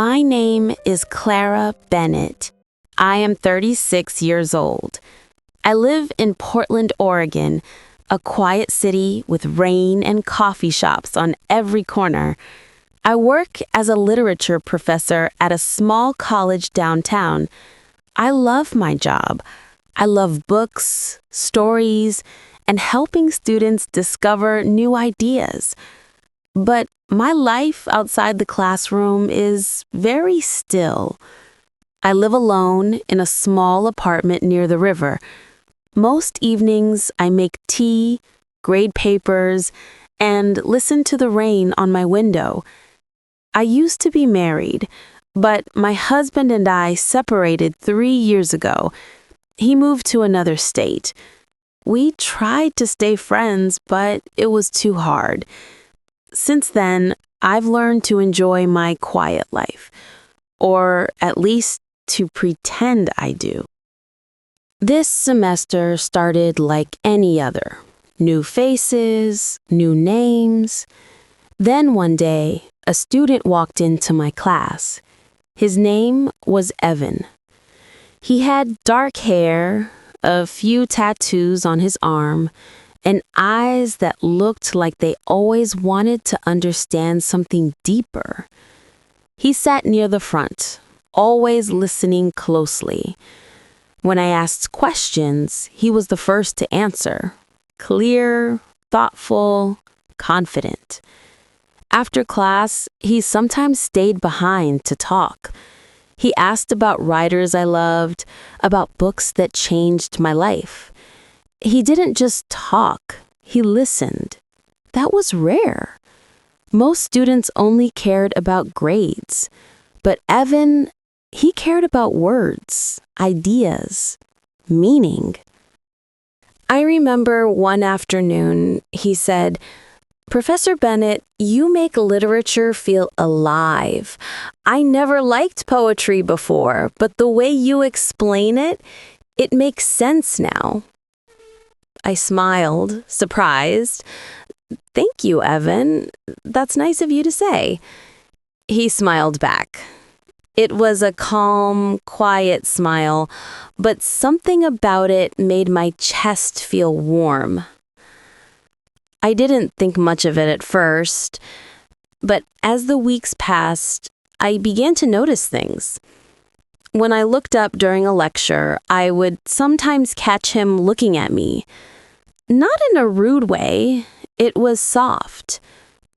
My name is Clara Bennett. I am 36 years old. I live in Portland, Oregon, a quiet city with rain and coffee shops on every corner. I work as a literature professor at a small college downtown. I love my job. I love books, stories, and helping students discover new ideas. But my life outside the classroom is very still. I live alone in a small apartment near the river. Most evenings, I make tea, grade papers, and listen to the rain on my window. I used to be married, but my husband and I separated 3 years ago. He moved to another state. We tried to stay friends, but it was too hard. Since then, I've learned to enjoy my quiet life, or at least to pretend I do. This semester started like any other. New faces, new names. Then one day, a student walked into my class. His name was Evan. He had dark hair, a few tattoos on his arm, and eyes that looked like they always wanted to understand something deeper. He sat near the front, always listening closely. When I asked questions, he was the first to answer. Clear, thoughtful, confident. After class, he sometimes stayed behind to talk. He asked about writers I loved, about books that changed my life. He didn't just talk, he listened. That was rare. Most students only cared about grades. But Evan, he cared about words, ideas, meaning. I remember one afternoon, he said, "Professor Bennett, you make literature feel alive. I never liked poetry before, but the way you explain it, it makes sense now." I smiled, surprised. "Thank you, Evan. That's nice of you to say." He smiled back. It was a calm, quiet smile, but something about it made my chest feel warm. I didn't think much of it at first, but as the weeks passed, I began to notice things. When I looked up during a lecture, I would sometimes catch him looking at me. Not in a rude way, it was soft,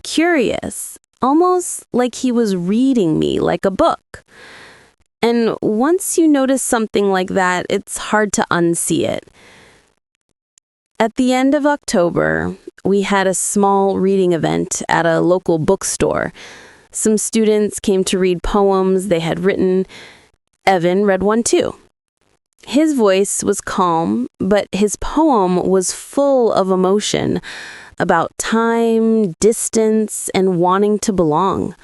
curious, almost like he was reading me like a book. And once you notice something like that, it's hard to unsee it. At the end of October, we had a small reading event at a local bookstore. Some students came to read poems they had written. Evan read one too. His voice was calm, but his poem was full of emotion about time, distance, and wanting to belong.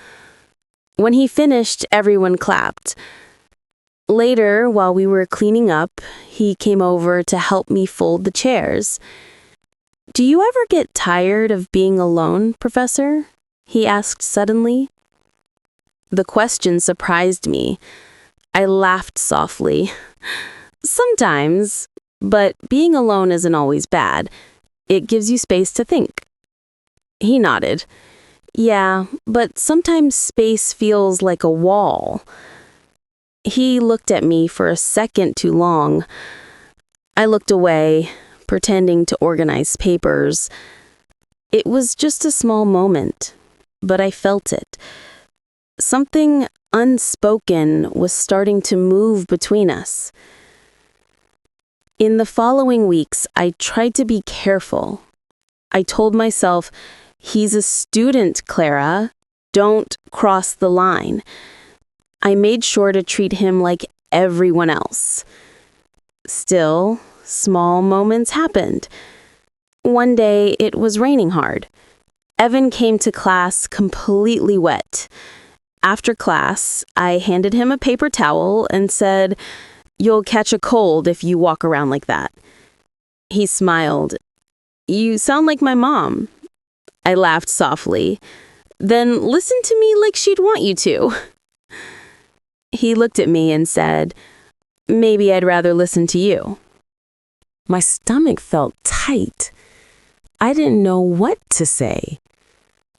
When he finished, everyone clapped. Later, while we were cleaning up, he came over to help me fold the chairs. "Do you ever get tired of being alone, Professor?" he asked suddenly. The question surprised me. I laughed softly. "Sometimes, but being alone isn't always bad. It gives you space to think." He nodded. "Yeah, but sometimes space feels like a wall." He looked at me for a second too long. I looked away, pretending to organize papers. It was just a small moment, but I felt it. Something unspoken was starting to move between us. In the following weeks, I tried to be careful. I told myself, "He's a student, Clara. Don't cross the line." I made sure to treat him like everyone else. Still, small moments happened. One day, it was raining hard. Evan came to class completely wet. After class, I handed him a paper towel and said, "You'll catch a cold if you walk around like that." He smiled. "You sound like my mom." I laughed softly. "Then listen to me like she'd want you to." He looked at me and said, "Maybe I'd rather listen to you." My stomach felt tight. I didn't know what to say.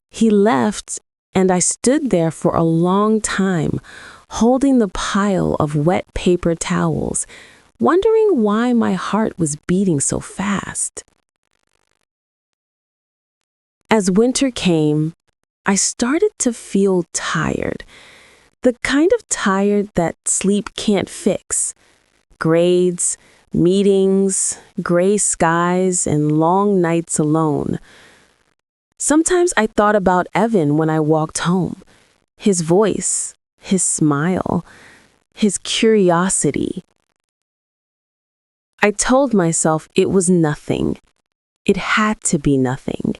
He left, and I stood there for a long time, holding the pile of wet paper towels, wondering why my heart was beating so fast. As winter came, I started to feel tired, the kind of tired that sleep can't fix. Grades, meetings, gray skies, and long nights alone. Sometimes I thought about Evan when I walked home. His voice, his smile, his curiosity. I told myself it was nothing. It had to be nothing.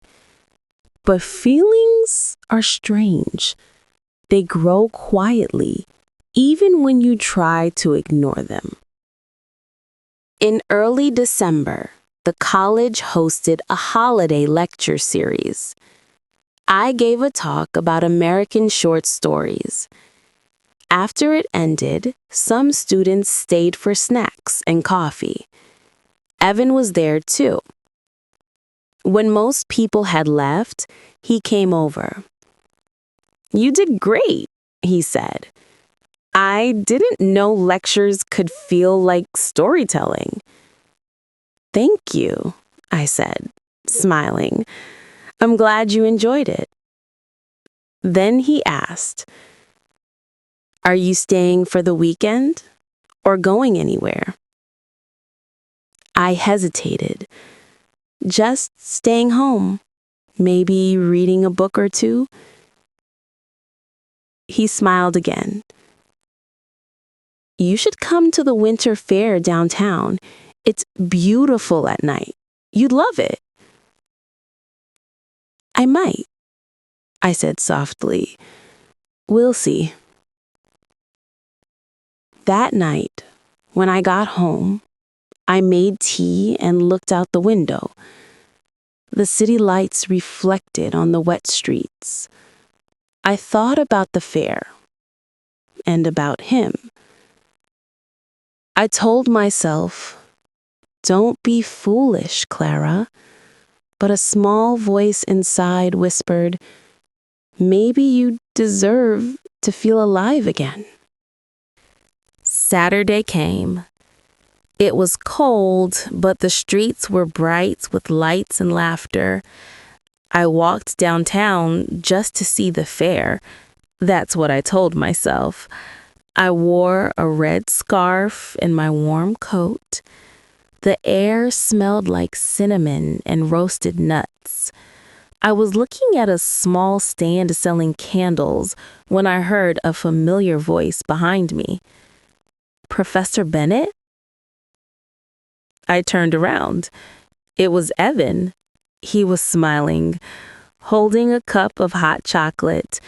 But feelings are strange. They grow quietly, even when you try to ignore them. In early December, the college hosted a holiday lecture series. I gave a talk about American short stories. After it ended, some students stayed for snacks and coffee. Evan was there too. When most people had left, he came over. "You did great," he said. "I didn't know lectures could feel like storytelling." "Thank you," I said, smiling. "I'm glad you enjoyed it." Then he asked, "Are you staying for the weekend or going anywhere?" I hesitated. "Just staying home, maybe reading a book or two." He smiled again. "You should come to the winter fair downtown. It's beautiful at night. You'd love it." "I might," I said softly. "We'll see." That night, when I got home, I made tea and looked out the window. The city lights reflected on the wet streets. I thought about the fair and about him. I told myself, "Don't be foolish, Clara." But a small voice inside whispered, "Maybe you deserve to feel alive again." Saturday came. It was cold, but the streets were bright with lights and laughter. I walked downtown just to see the fair. That's what I told myself. I wore a red scarf and my warm coat. The air smelled like cinnamon and roasted nuts. I was looking at a small stand selling candles when I heard a familiar voice behind me. "Professor Bennett?" I turned around. It was Evan. He was smiling, holding a cup of hot chocolate.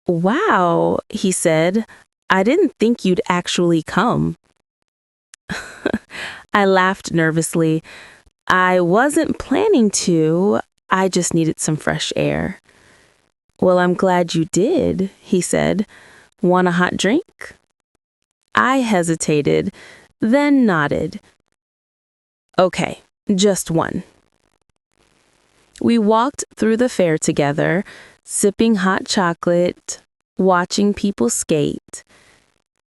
"Wow," he said. "I didn't think you'd actually come." I laughed nervously. "I wasn't planning to. I just needed some fresh air." "Well, I'm glad you did," he said. "Want a hot drink?" I hesitated, then nodded. "Okay, just one." We walked through the fair together, sipping hot chocolate, watching people skate.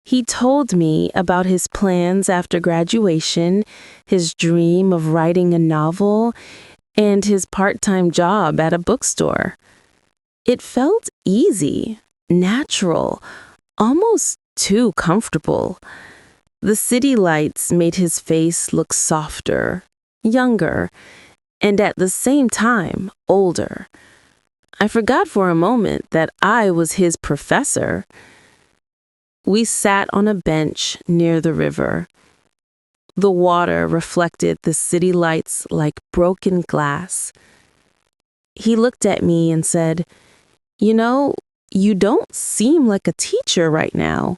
He told me about his plans after graduation, his dream of writing a novel, and his part-time job at a bookstore. It felt easy, natural, almost too comfortable. The city lights made his face look softer, younger, and at the same time, older. I forgot for a moment that I was his professor. We sat on a bench near the river. The water reflected the city lights like broken glass. He looked at me and said, "You know, you don't seem like a teacher right now."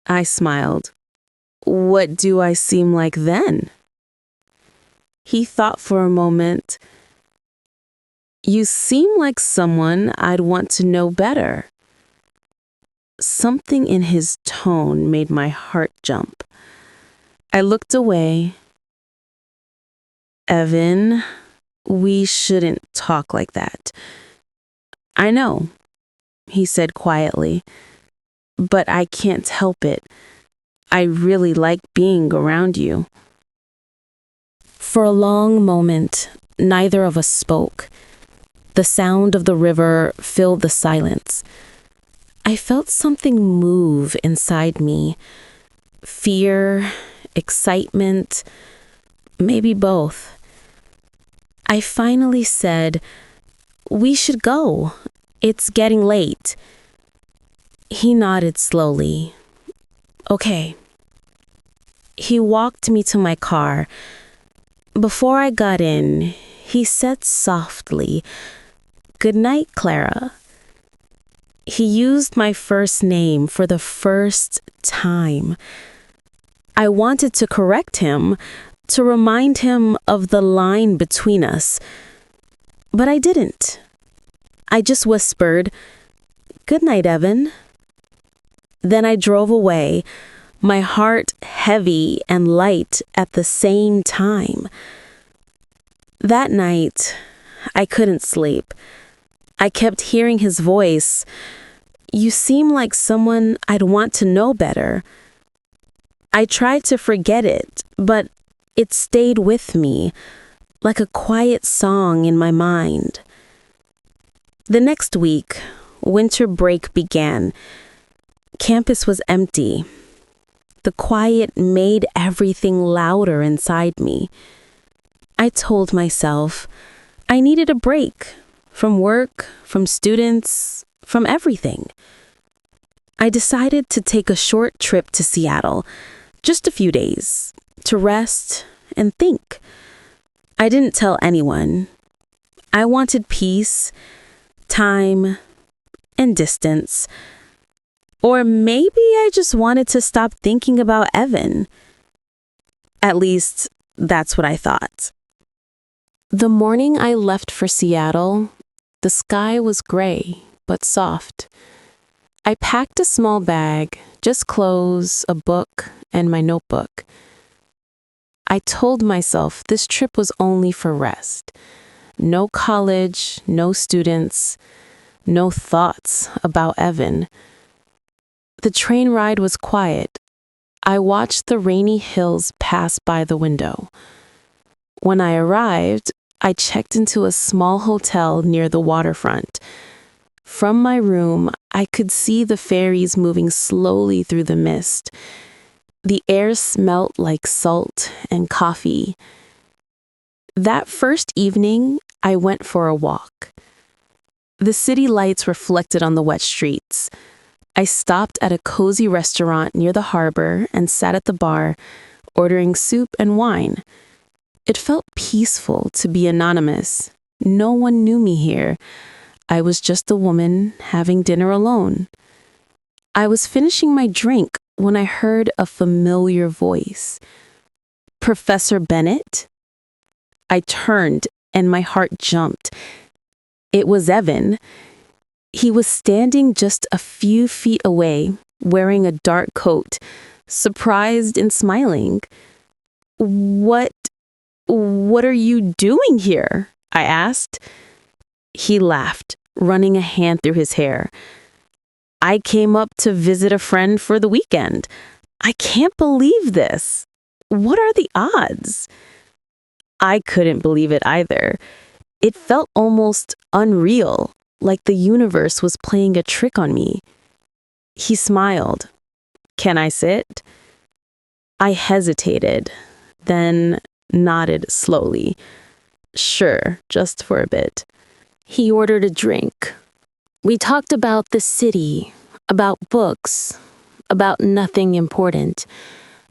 I smiled. "What do I seem like then?" He thought for a moment. "You seem like someone I'd want to know better." Something in his tone made my heart jump. I looked away. Evan, we shouldn't talk like that. I know, he said quietly, but I can't help it. I really like being around you. For a long moment, neither of us spoke. The sound of the river filled the silence. I felt something move inside me. Fear, excitement, maybe both. I finally said, "We should go. It's getting late." He nodded slowly. "Okay." He walked me to my car. Before I got in, he said softly, "Good night, Clara." He used my first name for the first time. I wanted to correct him, to remind him of the line between us, but I didn't. I just whispered, "Good night, Evan." Then I drove away, my heart heavy and light at the same time. That night, I couldn't sleep. I kept hearing his voice. "You seem like someone I'd want to know better." I tried to forget it, but it stayed with me, like a quiet song in my mind. The next week, winter break began. Campus was empty. The quiet made everything louder inside me. I told myself I needed a break from work, from students, from everything. I decided to take a short trip to Seattle, just a few days, to rest and think. I didn't tell anyone. I wanted peace, time, and distance. Or maybe I just wanted to stop thinking about Evan. At least, that's what I thought. The morning I left for Seattle, the sky was gray but soft. I packed a small bag, just clothes, a book, and my notebook. I told myself this trip was only for rest. No college, no students, no thoughts about Evan. The train ride was quiet. I watched the rainy hills pass by the window. When I arrived, I checked into a small hotel near the waterfront. From my room, I could see the ferries moving slowly through the mist. The air smelt like salt and coffee. That first evening, I went for a walk. The city lights reflected on the wet streets. I stopped at a cozy restaurant near the harbor and sat at the bar, ordering soup and wine. It felt peaceful to be anonymous. No one knew me here. I was just a woman having dinner alone. I was finishing my drink when I heard a familiar voice. "Professor Bennett?" I turned and my heart jumped. It was Evan. He was standing just a few feet away, wearing a dark coat, surprised and smiling. What are you doing here?" I asked. He laughed, running a hand through his hair. "I came up to visit a friend for the weekend. I can't believe this. What are the odds?" I couldn't believe it either. It felt almost unreal, like the universe was playing a trick on me. He smiled. "Can I sit?" I hesitated, then nodded slowly. "Sure, just for a bit." He ordered a drink. We talked about the city, about books, about nothing important.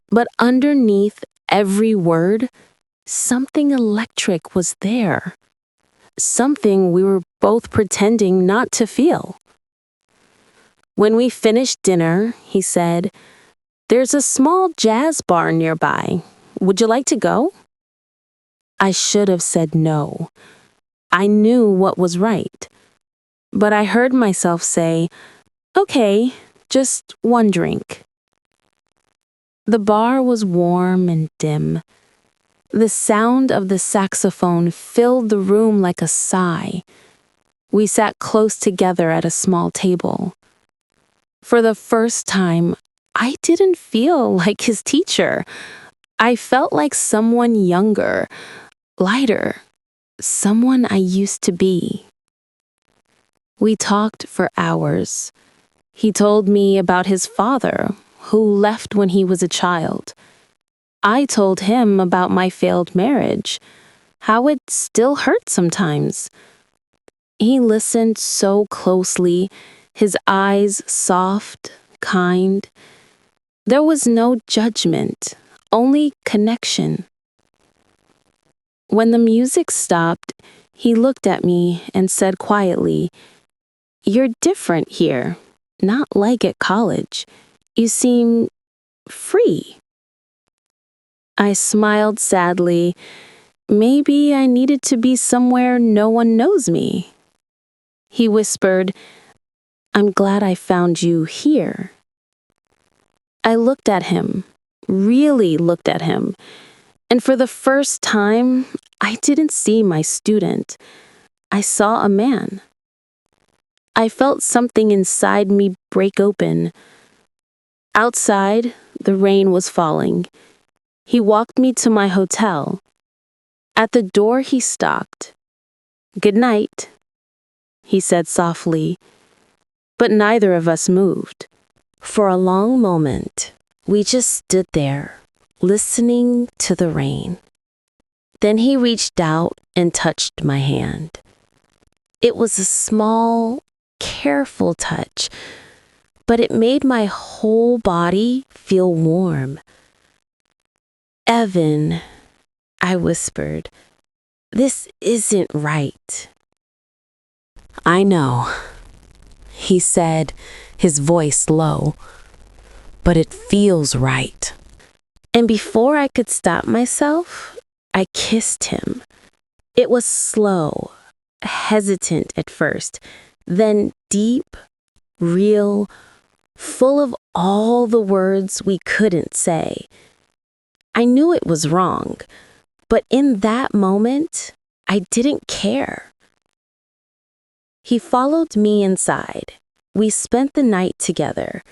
But underneath every word, something electric was there. Something we were both pretending not to feel. When we finished dinner, he said, "There's a small jazz bar nearby. Would you like to go?" I should have said no. I knew what was right. But I heard myself say, "Okay, Just one drink." The bar was warm and dim. The sound of the saxophone filled the room like a sigh. We sat close together at a small table. For the first time, I didn't feel like his teacher. I felt like someone younger, lighter, someone I used to be. We talked for hours. He told me about his father, who left when he was a child. I told him about my failed marriage, how it still hurts sometimes. He listened so closely, his eyes soft, kind. There was no judgment, only connection. When the music stopped, he looked at me and said quietly, "You're different here, not like at college. You seem free." I smiled sadly. Maybe I needed to be somewhere no one knows me. He whispered, "I'm glad I found you here." I looked at him, really looked at him, and for the first time, I didn't see my student. I saw a man. I felt something inside me break open. Outside, the rain was falling. He walked me to my hotel. At the door, he stopped. "Good night," he said softly, but neither of us moved. For a long moment, we just stood there, listening to the rain. Then he reached out and touched my hand. It was a small, careful touch, but it made my whole body feel warm. "Evan," I whispered, "this isn't right." "I know," he said, his voice low, "but it feels right." And before I could stop myself, I kissed him. It was slow, hesitant at first, then deep, real, full of all the words we couldn't say. I knew it was wrong, but in that moment, I didn't care. He followed me inside. We spent the night together.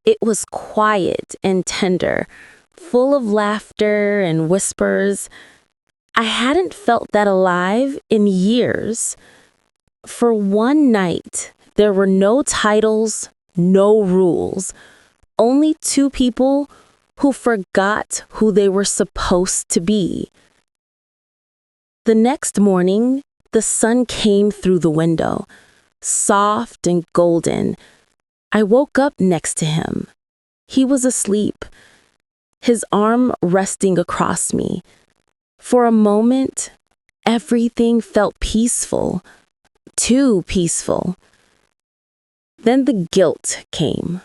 It was quiet and tender, full of laughter and whispers. I hadn't felt that alive in years. For one night, there were no titles, no rules, only two people who forgot who they were supposed to be. The next morning, the sun came through the window, soft and golden. I woke up next to him. He was asleep, his arm resting across me. For a moment, everything felt peaceful, too peaceful. Then the guilt came,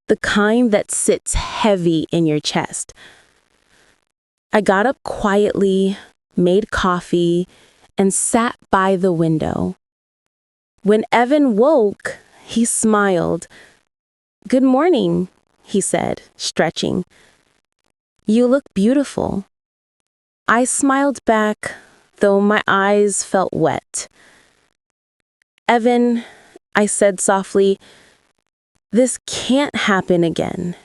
the kind that sits heavy in your chest. I got up quietly, made coffee, and sat by the window. When Evan woke, he smiled. "Good morning," he said, stretching. "You look beautiful." I smiled back, though my eyes felt wet. "Evan," I said softly, "this can't happen again."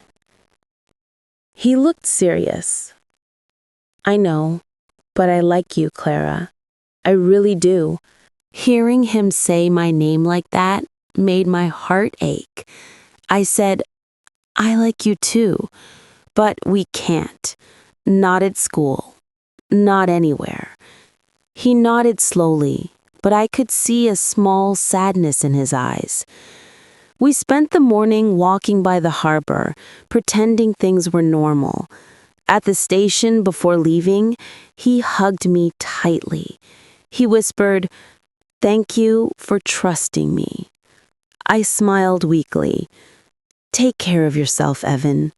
He looked serious. "I know, but I like you, Clara. I really do." Hearing him say my name like that made my heart ache. I said, "I like you too, but we can't. Not at school. Not anywhere." He nodded slowly, but I could see a small sadness in his eyes. We spent the morning walking by the harbor, pretending things were normal. At the station before leaving, he hugged me tightly. He whispered, "Thank you for trusting me." I smiled weakly. "Take care of yourself, Evan."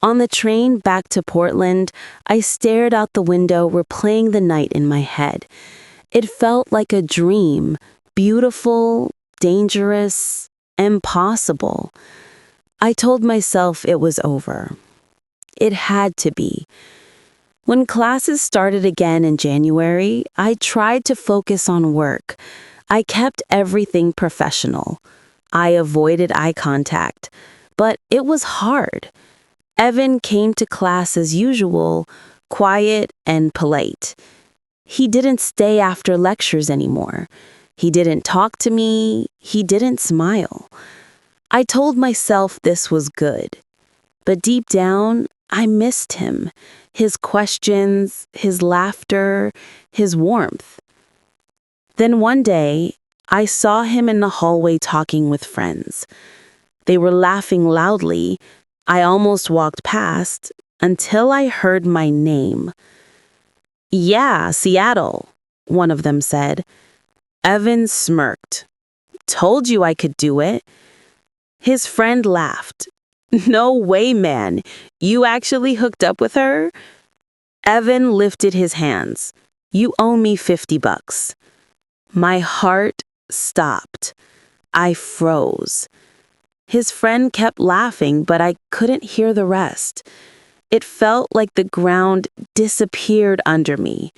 On the train back to Portland, I stared out the window, replaying the night in my head. It felt like a dream, beautiful, dangerous, impossible. I told myself it was over. It had to be. When classes started again in January, I tried to focus on work. I kept everything professional. I avoided eye contact, but it was hard. Evan came to class as usual, quiet and polite. He didn't stay after lectures anymore. He didn't talk to me. He didn't smile. I told myself this was good. But deep down, I missed him, his questions, his laughter, his warmth. Then one day, I saw him in the hallway talking with friends. They were laughing loudly. I almost walked past until I heard my name. "Yeah, Seattle," one of them said. Evan smirked. "Told you I could do it." His friend laughed. "No way, man. You actually hooked up with her?" Evan lifted his hands. "You owe me $50. My heart stopped. I froze. His friend kept laughing, but I couldn't hear the rest. It felt like the ground disappeared under me.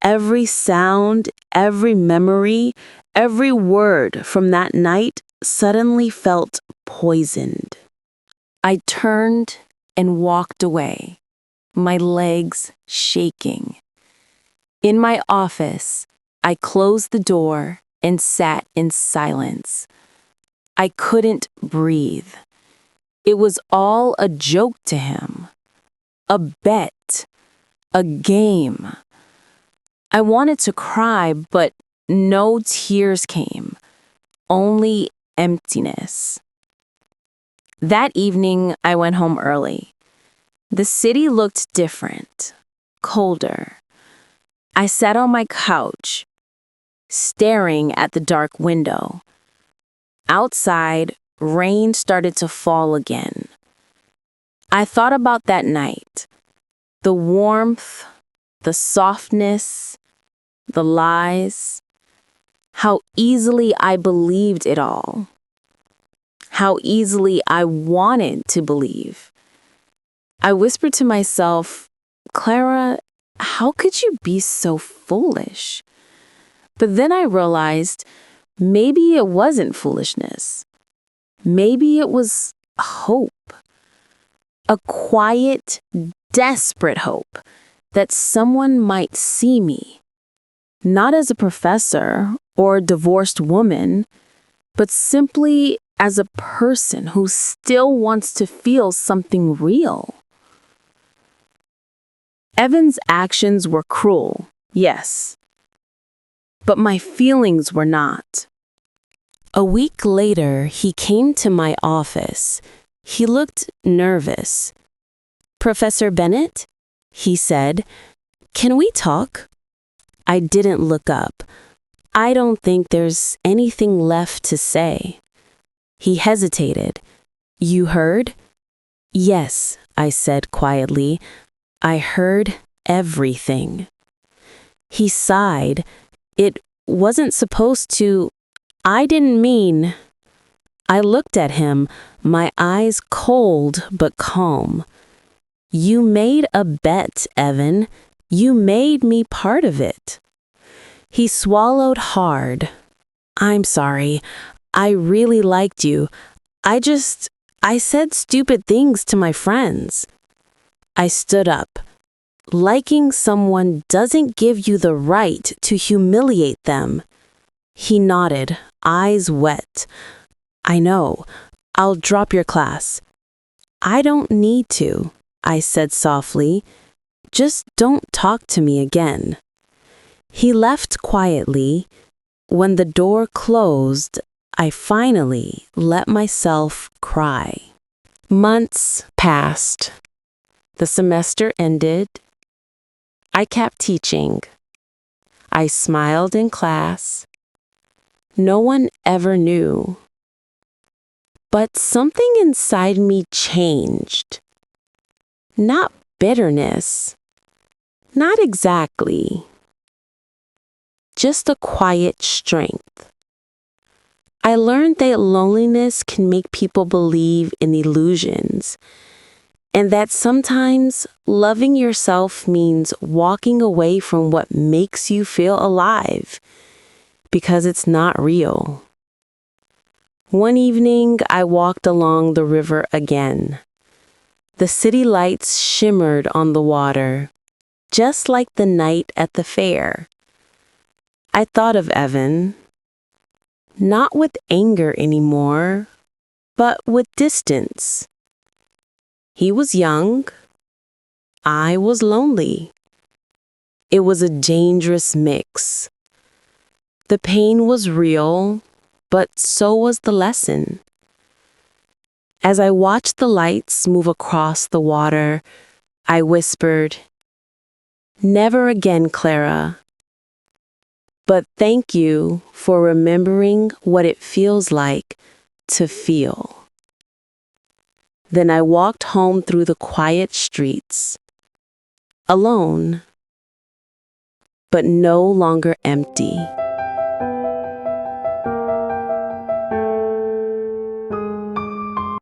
Every sound, every memory, every word from that night suddenly felt poisoned. I turned and walked away, my legs shaking. In my office, I closed the door and sat in silence. I couldn't breathe. It was all a joke to him. A bet. A game. I wanted to cry, but no tears came. Only emptiness. That evening, I went home early. The city looked different, colder. I sat on my couch, staring at the dark window. Outside, rain started to fall again. I thought about that night. The warmth, the softness, the lies. How easily I believed it all. How easily I wanted to believe. I whispered to myself, "Clara, how could you be so foolish?" But then I realized maybe it wasn't foolishness. Maybe it was hope. A quiet, desperate hope that someone might see me. Not as a professor or a divorced woman, but simply as a person who still wants to feel something real. Evan's actions were cruel, yes, but my feelings were not. A week later, he came to my office. He looked nervous. "Professor Bennett?" he said. "Can we talk?" I didn't look up. I don't think there's anything left to say. He hesitated. "You heard?" "Yes," I said quietly. "I heard everything." He sighed. "It wasn't supposed to. I didn't mean." I looked at him, my eyes cold but calm. "You made a bet, Evan. You made me part of it." He swallowed hard. "I'm sorry. I really liked you. I said stupid things to my friends." I stood up. "Liking someone doesn't give you the right to humiliate them." He nodded, eyes wet. "I know. I'll drop your class." "I don't need to," I said softly. "Just don't talk to me again." He left quietly. When the door closed, I finally let myself cry. Months passed. The semester ended. I kept teaching. I smiled in class. No one ever knew. But something inside me changed. Not bitterness. Not exactly. Just a quiet strength. I learned that loneliness can make people believe in illusions, and that sometimes loving yourself means walking away from what makes you feel alive, because it's not real. One evening, I walked along the river again. The city lights shimmered on the water, just like the night at the fair. I thought of Evan, not with anger anymore, but with distance. He was young. I was lonely. It was a dangerous mix. The pain was real, but so was the lesson. As I watched the lights move across the water, I whispered, "Never again, Clara. But thank you for remembering what it feels like to feel." Then I walked home through the quiet streets, alone, but no longer empty.